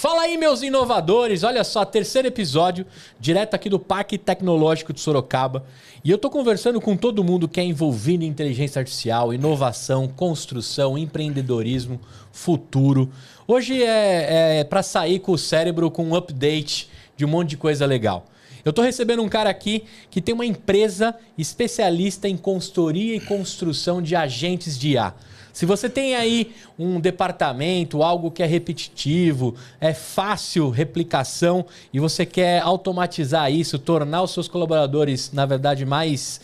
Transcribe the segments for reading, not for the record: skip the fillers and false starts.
Fala aí, meus inovadores. Olha só, terceiro episódio, direto aqui do Parque Tecnológico de Sorocaba. E eu tô conversando com todo mundo que é envolvido em inteligência artificial, inovação, construção, empreendedorismo, futuro. Hoje é para sair com o cérebro com um update de um monte de coisa legal. Eu tô recebendo um cara aqui que tem uma empresa especialista em consultoria e construção de agentes de IA. Se você tem aí um departamento, algo que é repetitivo, é fácil replicação e você quer automatizar isso, tornar os seus colaboradores, na verdade, mais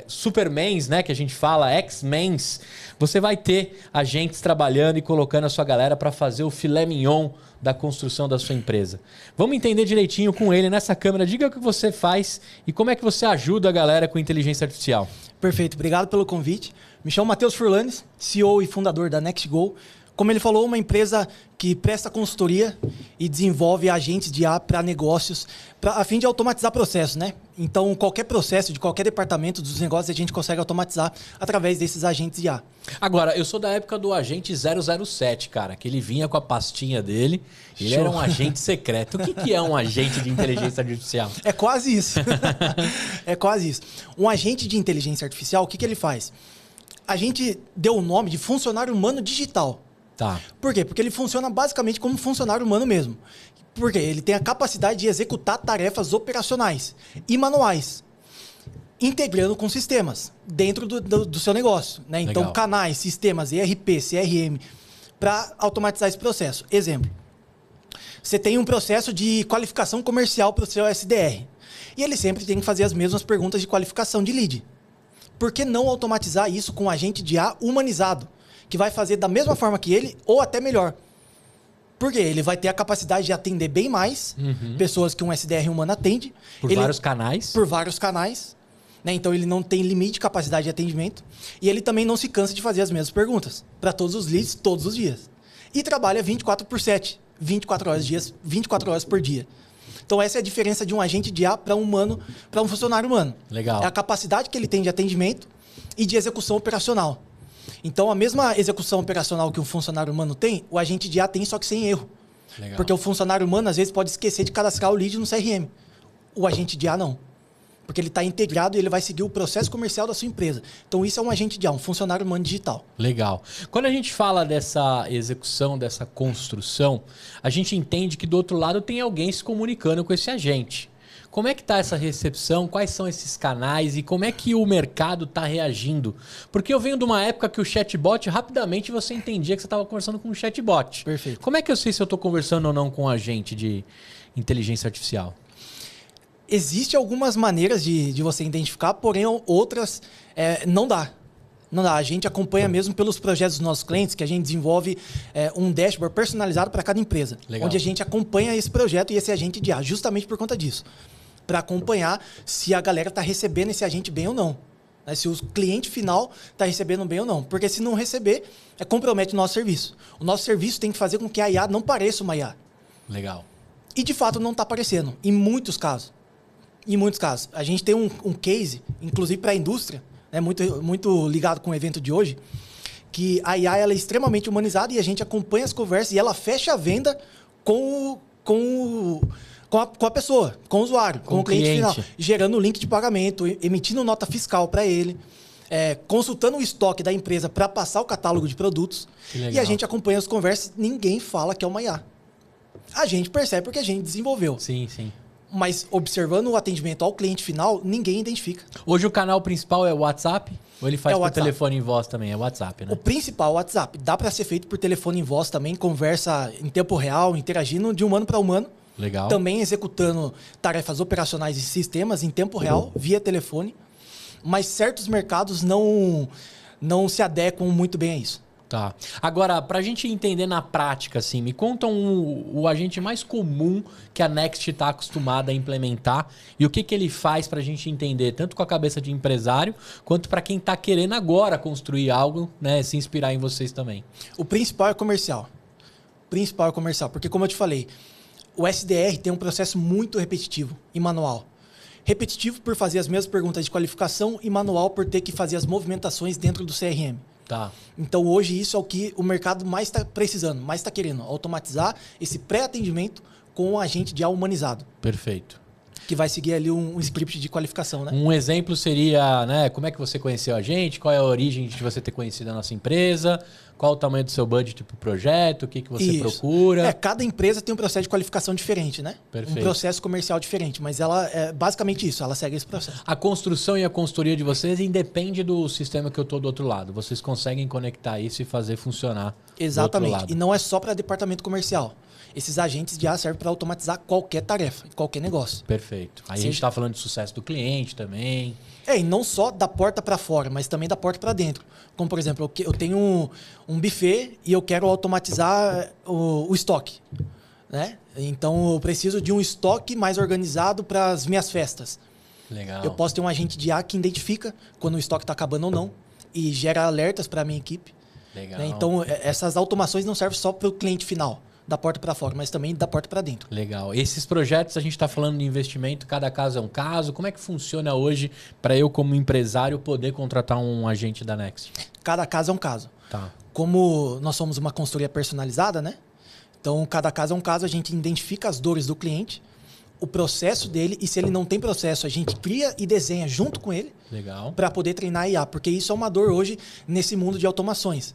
supermans, né, que a gente fala, X-mens, você vai ter agentes trabalhando e colocando a sua galera para fazer o filé mignon da construção da sua empresa. Vamos entender direitinho com ele nessa câmera. Diga o que você faz e como é que você ajuda a galera com inteligência artificial. Perfeito, obrigado pelo convite. Me chamo Matheus Furlanes, CEO e fundador da NextGo. Como ele falou, uma empresa que presta consultoria e desenvolve agentes de IA para negócios, a fim de automatizar processos, né? Então, qualquer processo de qualquer departamento dos negócios a gente consegue automatizar através desses agentes de IA. Agora, eu sou da época do agente 007, cara, que ele vinha com a pastinha dele, ele era um agente secreto. O que é um agente de inteligência artificial? É quase isso. É quase isso. Um agente de inteligência artificial, o que ele faz? A gente deu o nome de funcionário humano digital. Tá. Por quê? Porque ele funciona basicamente como um funcionário humano mesmo. Por quê? Ele tem a capacidade de executar tarefas operacionais e manuais, integrando com sistemas dentro do seu negócio, né? Então, Legal. Canais, sistemas, ERP, CRM, para automatizar esse processo. Exemplo, você tem um processo de qualificação comercial para o seu SDR. E ele sempre tem que fazer as mesmas perguntas de qualificação de lead. Por que não automatizar isso com um agente de IA humanizado? Que vai fazer da mesma forma que ele ou até melhor. Porque ele vai ter a capacidade de atender bem mais pessoas que um SDR humano atende. Por vários canais. Por vários canais. Né? Então ele não tem limite de capacidade de atendimento. E ele também não se cansa de fazer as mesmas perguntas. Para todos os leads, todos os dias. E trabalha 24/7. 24 horas por dia. Então essa é a diferença de um agente de IA para um humano, para um funcionário humano. Legal. É a capacidade que ele tem de atendimento e de execução operacional. Então, a mesma execução operacional que um funcionário humano tem, o agente de IA tem, só que sem erro. Legal. Porque o funcionário humano, às vezes, pode esquecer de cadastrar o lead no CRM. O agente de IA, não. Porque ele está integrado e ele vai seguir o processo comercial da sua empresa. Então, isso é um agente de IA, um funcionário humano digital. Legal. Quando a gente fala dessa execução, dessa construção, a gente entende que do outro lado tem alguém se comunicando com esse agente. Como é que está essa recepção? Quais são esses canais? E como é que o mercado está reagindo? Porque eu venho de uma época que o chatbot, rapidamente você entendia que você estava conversando com um chatbot. Perfeito. Como é que eu sei se eu estou conversando ou não com um agente de inteligência artificial? Existem algumas maneiras de você identificar, porém outras não dá. Não dá. A gente acompanha mesmo pelos projetos dos nossos clientes, que a gente desenvolve um dashboard personalizado para cada empresa. Legal. Onde a gente acompanha esse projeto e esse agente de IA, justamente por conta disso. Para acompanhar se a galera está recebendo esse agente bem ou não. Né? Se o cliente final está recebendo bem ou não. Porque se não receber, compromete o nosso serviço. O nosso serviço tem que fazer com que a IA não pareça uma IA. Legal. E de fato não está aparecendo, em muitos casos. Em muitos casos. A gente tem um case, inclusive para a indústria, né, muito ligado com o evento de hoje, que a IA ela é extremamente humanizada e a gente acompanha as conversas e ela fecha a venda com a pessoa, com o usuário, com o cliente final, gerando o link de pagamento, emitindo nota fiscal para ele, consultando o estoque da empresa para passar o catálogo de produtos. E a gente acompanha as conversas, ninguém fala que é uma IA. A gente percebe porque a gente desenvolveu. Sim, sim. Mas observando o atendimento ao cliente final, ninguém identifica. Hoje o canal principal é o WhatsApp? Ou ele faz por WhatsApp. telefone em voz também? É o WhatsApp, né? O principal é o WhatsApp. Dá para ser feito por telefone em voz também, conversa em tempo real, interagindo de humano para humano. Legal. Também executando tarefas operacionais e sistemas em tempo real, via telefone. Mas certos mercados não se adequam muito bem a isso. Tá. Agora, para a gente entender na prática, assim, me conta o agente mais comum que a Next está acostumada a implementar e o que ele faz para a gente entender, tanto com a cabeça de empresário, quanto para quem está querendo agora construir algo, né, se inspirar em vocês também. O principal é comercial. Porque como eu te falei, o SDR tem um processo muito repetitivo e manual. Repetitivo por fazer as mesmas perguntas de qualificação e manual por ter que fazer as movimentações dentro do CRM. Tá. Então hoje isso é o que o mercado mais está precisando, mais está querendo. Automatizar esse pré-atendimento com um agente de IA humanizado. Perfeito. Que vai seguir ali um script de qualificação, né? Um exemplo seria, né, como é que você conheceu a gente, qual é a origem de você ter conhecido a nossa empresa, qual o tamanho do seu budget para o projeto, o que você procura. Cada empresa tem um processo de qualificação diferente, né? Perfeito. Um processo comercial diferente, mas ela é basicamente isso, ela segue esse processo. A construção e a consultoria de vocês independe do sistema que eu estou do outro lado. Vocês conseguem conectar isso e fazer funcionar. Exatamente. Do outro lado. E não é só para departamento comercial. Esses agentes de IA servem para automatizar qualquer tarefa, qualquer negócio. Perfeito. Aí a gente está falando de sucesso do cliente também. E não só da porta para fora, mas também da porta para dentro. Como, por exemplo, eu tenho um buffet e eu quero automatizar o estoque. Né? Então, eu preciso de um estoque mais organizado para as minhas festas. Legal. Eu posso ter um agente de IA que identifica quando o estoque está acabando ou não e gera alertas para a minha equipe. Legal. Né? Então, essas automações não servem só para o cliente final, da porta para fora, mas também da porta para dentro. Legal. Esses projetos, a gente está falando de investimento, cada caso é um caso. Como é que funciona hoje para eu, como empresário, poder contratar um agente da Next? Cada caso é um caso. Tá. Como nós somos uma consultoria personalizada, né? Então, cada caso é um caso, a gente identifica as dores do cliente, o processo dele, e se ele não tem processo, a gente cria e desenha junto com ele. Legal. Para poder treinar a IA, porque isso é uma dor hoje nesse mundo de automações.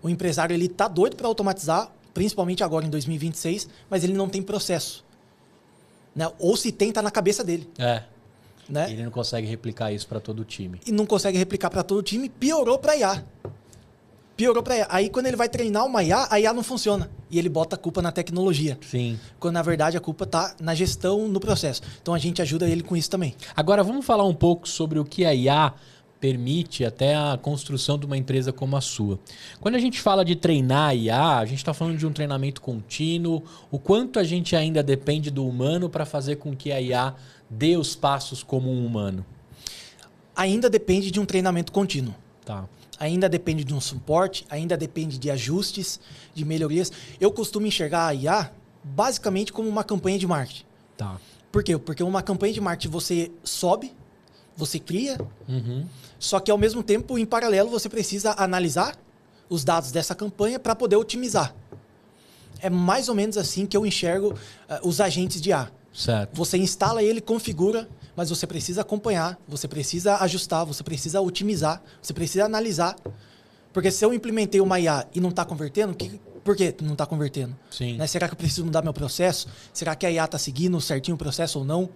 O empresário ele tá doido para automatizar, principalmente agora em 2026, mas ele não tem processo. Né? Ou se tem, tá na cabeça dele. Né? Ele não consegue replicar isso para todo o time. E não consegue replicar para todo o time, piorou para IA. Piorou para IA. Aí quando ele vai treinar uma IA, a IA não funciona. E ele bota a culpa na tecnologia. Sim. Quando na verdade a culpa tá na gestão, no processo. Então a gente ajuda ele com isso também. Agora vamos falar um pouco sobre o que a IA permite até a construção de uma empresa como a sua. Quando a gente fala de treinar a IA, a gente está falando de um treinamento contínuo, o quanto a gente ainda depende do humano para fazer com que a IA dê os passos como um humano? Ainda depende de um treinamento contínuo. Tá. Ainda depende de um suporte, ainda depende de ajustes, de melhorias. Eu costumo enxergar a IA basicamente como uma campanha de marketing. Tá. Por quê? Porque uma campanha de marketing você sobe, você cria, só que ao mesmo tempo, em paralelo, você precisa analisar os dados dessa campanha para poder otimizar. É mais ou menos assim que eu enxergo os agentes de IA. Certo. Você instala ele, configura, mas você precisa acompanhar, você precisa ajustar, você precisa otimizar, você precisa analisar. Porque se eu implementei uma IA e não está convertendo, por que não está convertendo? Sim. Né? Será que eu preciso mudar meu processo? Será que a IA está seguindo certinho o processo ou não?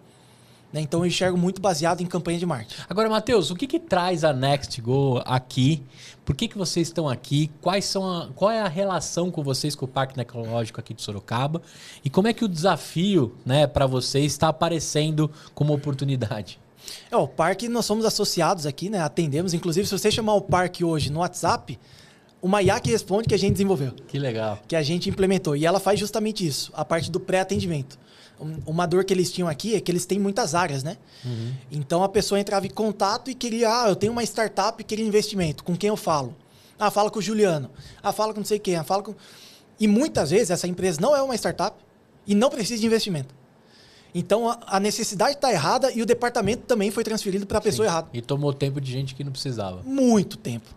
Né? Então eu enxergo muito baseado em campanha de marketing. Agora, Matheus, o que traz a NextGo aqui? Por que vocês estão aqui? Qual é a relação com vocês com o Parque Tecnológico aqui de Sorocaba? E como é que o desafio, né, para vocês está aparecendo como oportunidade? O parque, nós somos associados aqui, né? Atendemos. Inclusive, se você chamar o parque hoje no WhatsApp, uma IA que responde que a gente desenvolveu. Que legal. Que a gente implementou. E ela faz justamente isso, a parte do pré-atendimento. Uma dor que eles tinham aqui é que eles têm muitas áreas, né? Então a pessoa entrava em contato e queria, eu tenho uma startup e queria investimento. Com quem eu falo? Fala com o Juliano. Fala com não sei quem. Fala com... E muitas vezes essa empresa não é uma startup e não precisa de investimento. Então a necessidade está errada e o departamento também foi transferido para a pessoa errada. E tomou tempo de gente que não precisava. Muito tempo.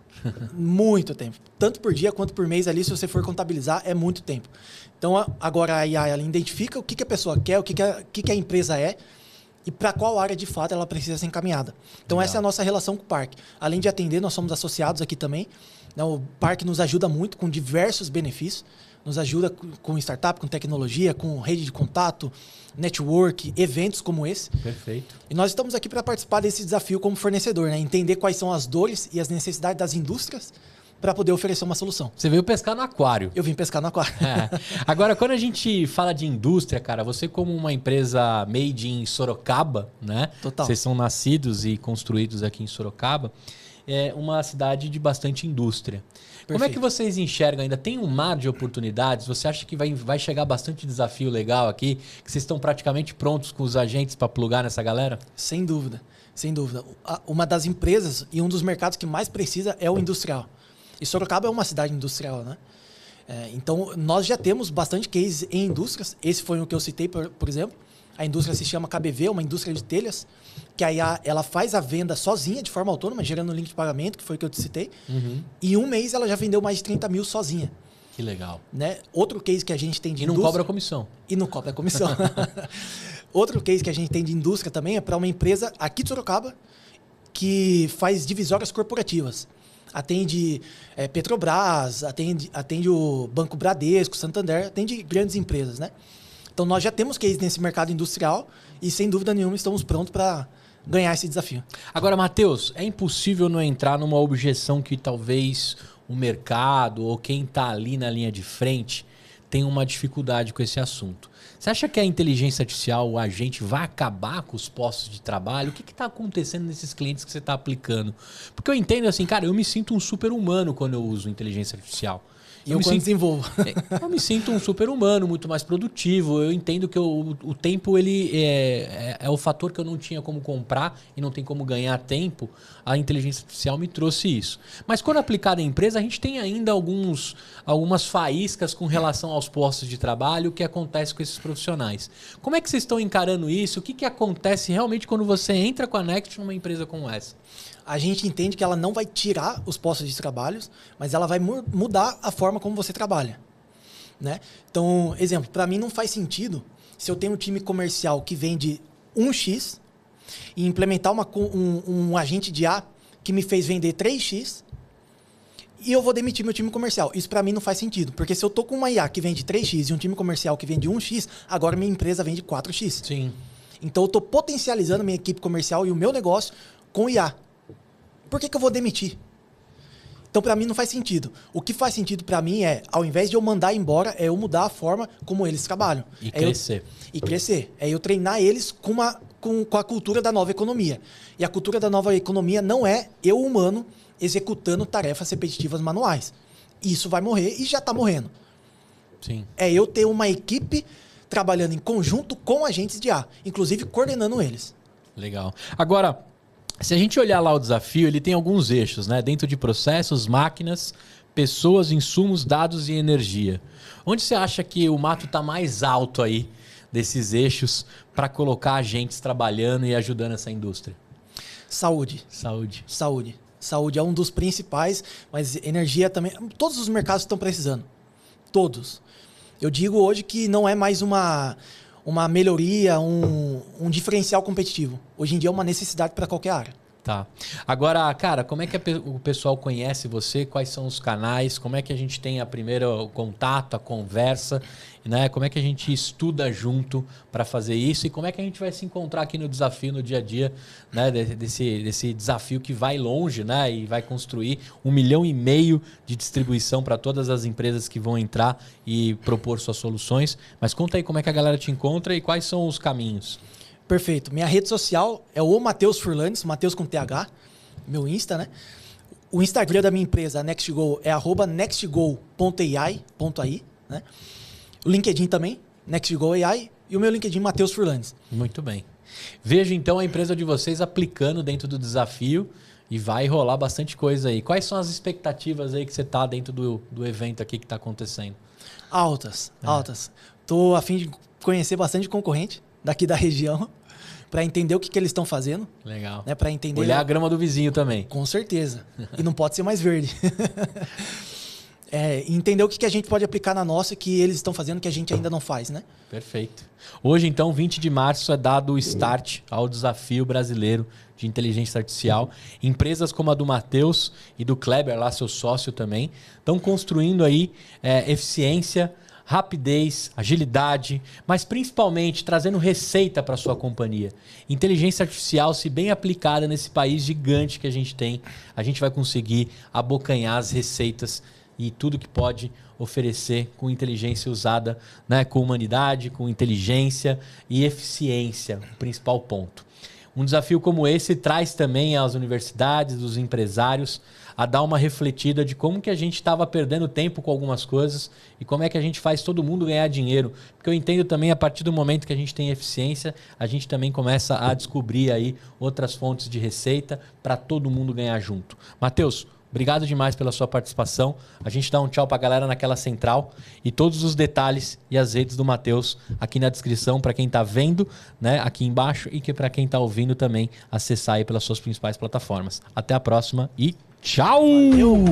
Muito tempo. Tanto por dia quanto por mês ali, se você for contabilizar, é muito tempo. Então, agora a IA ela identifica o que a pessoa quer, o que a empresa é e para qual área de fato ela precisa ser encaminhada. Então, essa é a nossa relação com o parque. Além de atender, nós somos associados aqui também. O parque nos ajuda muito com diversos benefícios. Nos ajuda com startup, com tecnologia, com rede de contato, network, eventos como esse. Perfeito. E nós estamos aqui para participar desse desafio como fornecedor, né? Entender quais são as dores e as necessidades das indústrias para poder oferecer uma solução. Você veio pescar no aquário. Eu vim pescar no aquário. Agora, quando a gente fala de indústria, cara, você como uma empresa made in Sorocaba, né? Total. Vocês são nascidos e construídos aqui em Sorocaba. É uma cidade de bastante indústria. Perfeito. Como é que vocês enxergam ainda? Tem um mar de oportunidades? Você acha que vai chegar bastante desafio legal aqui? Que vocês estão praticamente prontos com os agentes para plugar nessa galera? Sem dúvida, sem dúvida. Uma das empresas e um dos mercados que mais precisa é o industrial. E Sorocaba é uma cidade industrial, né? Então, nós já temos bastante cases em indústrias. Esse foi o que eu citei, por exemplo. A indústria se chama KBV, uma indústria de telhas, que a IA ela faz a venda sozinha, de forma autônoma, gerando um link de pagamento, que foi o que eu te citei. E em um mês ela já vendeu mais de 30 mil sozinha. Que legal. Né? Outro case que a gente tem de indústria... E não cobra comissão. E não cobra comissão. Outro case que a gente tem de indústria também é para uma empresa aqui de Sorocaba que faz divisórias corporativas. Atende Petrobras, atende o Banco Bradesco, Santander, atende grandes empresas, né? Então, nós já temos case nesse mercado industrial e, sem dúvida nenhuma, estamos prontos para ganhar esse desafio. Agora, Matheus, é impossível não entrar numa objeção que talvez o mercado ou quem está ali na linha de frente tem uma dificuldade com esse assunto. Você acha que a inteligência artificial, o agente, vai acabar com os postos de trabalho? O que está acontecendo nesses clientes que você está aplicando? Porque eu entendo assim, cara, eu me sinto um super-humano quando eu uso inteligência artificial. Eu desenvolvo. Eu me sinto um super-humano, muito mais produtivo. Eu entendo que o tempo ele é o fator que eu não tinha como comprar e não tem como ganhar tempo. A inteligência artificial me trouxe isso. Mas quando aplicada em empresa, a gente tem ainda algumas faíscas com relação aos postos de trabalho, o que acontece com esses profissionais. Como é que vocês estão encarando isso? O que acontece realmente quando você entra com a Next numa empresa como essa? A gente entende que ela não vai tirar os postos de trabalho, mas ela vai mudar a forma como você trabalha. Né? Então, exemplo, para mim não faz sentido se eu tenho um time comercial que vende 1x e implementar um agente de IA que me fez vender 3x e eu vou demitir meu time comercial. Isso para mim não faz sentido, porque se eu estou com uma IA que vende 3x e um time comercial que vende 1x, agora minha empresa vende 4x. Sim. Então eu estou potencializando minha equipe comercial e o meu negócio com IA. Por que eu vou demitir? Então, para mim, não faz sentido. O que faz sentido para mim é, ao invés de eu mandar embora, é eu mudar a forma como eles trabalham. E crescer. E crescer. É eu treinar eles com a cultura da nova economia. E a cultura da nova economia não é eu, humano, executando tarefas repetitivas manuais. Isso vai morrer e já está morrendo. Sim. É eu ter uma equipe trabalhando em conjunto com agentes de IA, inclusive coordenando eles. Legal. Agora, se a gente olhar lá o desafio, ele tem alguns eixos, né? Dentro de processos, máquinas, pessoas, insumos, dados e energia. Onde você acha que o mato está mais alto aí desses eixos para colocar agentes trabalhando e ajudando essa indústria? Saúde. Saúde é um dos principais, mas energia também. Todos os mercados estão precisando. Todos. Eu digo hoje que não é mais uma melhoria, um diferencial competitivo. Hoje em dia é uma necessidade para qualquer área. Tá. Agora, cara, como é que o pessoal conhece você? Quais são os canais? Como é que a gente tem o primeiro contato, a conversa? Né? Como é que a gente estuda junto para fazer isso? E como é que a gente vai se encontrar aqui no desafio, no dia a dia, né? desse desafio que vai longe, né? E vai construir 1,5 milhão de distribuição para todas as empresas que vão entrar e propor suas soluções. Mas conta aí como é que a galera te encontra e quais são os caminhos. Perfeito. Minha rede social é o Matheus Furlanes, Matheus com TH, meu Insta, né? O Instagram da minha empresa, a NextGo, é @nextgo.ai, né? O LinkedIn também, NextGo AI, e o meu LinkedIn, Matheus Furlanes. Muito bem. Vejo então a empresa de vocês aplicando dentro do desafio e vai rolar bastante coisa aí. Quais são as expectativas aí que você está dentro do evento aqui que está acontecendo? Altas. Estou a fim de conhecer bastante concorrente daqui da região, para entender o que eles estão fazendo. Legal. Né, para entender. Olhar a grama do vizinho também. Com certeza. E não pode ser mais verde. Entender o que a gente pode aplicar na nossa que eles estão fazendo que a gente ainda não faz, né? Perfeito. Hoje, então, 20 de março, é dado o start ao desafio brasileiro de inteligência artificial. Empresas como a do Matheus e do Kleber, lá seu sócio também, estão construindo aí eficiência, rapidez, agilidade, mas principalmente trazendo receita para sua companhia. Inteligência artificial, se bem aplicada nesse país gigante que a gente tem, a gente vai conseguir abocanhar as receitas e tudo que pode oferecer com inteligência usada, né, com humanidade, com inteligência e eficiência, o principal ponto. Um desafio como esse traz também às universidades, os empresários, a dar uma refletida de como que a gente estava perdendo tempo com algumas coisas e como é que a gente faz todo mundo ganhar dinheiro. Porque eu entendo também, a partir do momento que a gente tem eficiência, a gente também começa a descobrir aí outras fontes de receita para todo mundo ganhar junto. Matheus, obrigado demais pela sua participação. A gente dá um tchau pra galera naquela central e todos os detalhes e as redes do Matheus aqui na descrição para quem tá vendo, né, aqui embaixo, e que para quem tá ouvindo também acessar aí pelas suas principais plataformas. Até a próxima e tchau! Valeu.